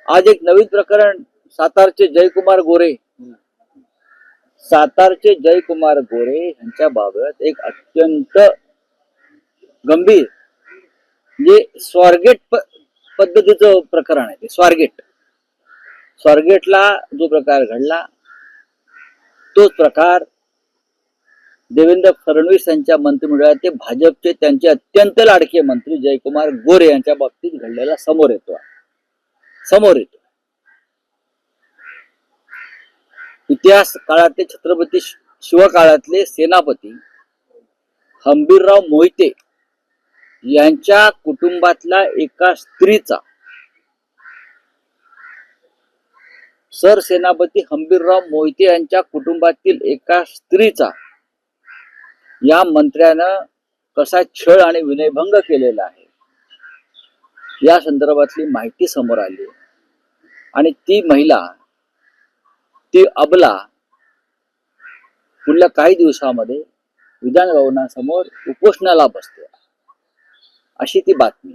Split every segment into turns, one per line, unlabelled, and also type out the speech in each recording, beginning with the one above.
आज एक नवीन प्रकरण सातारचे जयकुमार गोरे यांच्या बाबत एक अत्यंत गंभीर म्हणजे स्वारगेट पद्धतीचं प्रकरण आहे. ते स्वारगेटला जो प्रकार घडला तोच प्रकार देवेंद्र फडणवीस यांच्या मंत्रिमंडळात भाजपचे त्यांचे अत्यंत लाडके मंत्री जयकुमार गोरे यांच्या बाबतीत घडलेला समोर येतो. इतिहास काळातले छत्रपती शिवकाळातले सेनापती हंबीरराव मोहिते यांच्या कुटुंबातला एका स्त्रीचा, सरसेनापती हंबीरराव मोहिते यांच्या कुटुंबातील एका स्त्रीचा या मंत्र्यानं कसा छळ आणि विनयभंग केलेला आहे या संदर्भातली माहिती समोर आली. आणि ती महिला, ती अबला पुढल्या काही दिवसामध्ये विधान भवनासमोर उपोषणाला बसते अशी ती बातमी.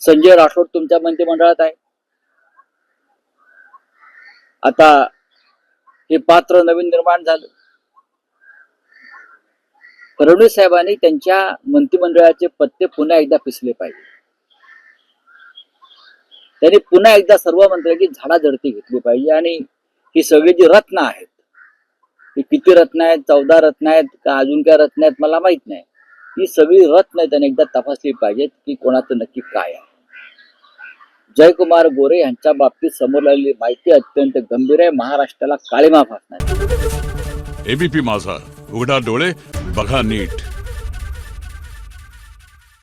संजय राठोड तुमच्या मंत्रिमंडळात आहे. आता हे पात्र नवीन निर्माण झालं. फडणवीस साहेबांनी त्यांच्या मंत्रिमंडळाचे पत्ते पुन्हा एकदा पिसले पाहिजे. त्यांनी पुन्हा एकदा सर्व मंत्र्यांची झाडाझडती घेतली पाहिजे. आणि ही सगळी जी रत्न आहेत, ही किती रत्न आहेत, 14 रत्न आहेत का अजून काय रत्न आहेत मला माहित नाही, ही सगळी रत्न त्यांनी एकदा तपासली पाहिजेत की कोणाचं नक्की काय आहे. जयकुमार गोरे यांच्या बाबतीत समोर आलेली माहिती अत्यंत गंभीर आहे. महाराष्ट्राला काळीमा फासणार.
एबीपी माझा, उघडा डोळे बघा नीट.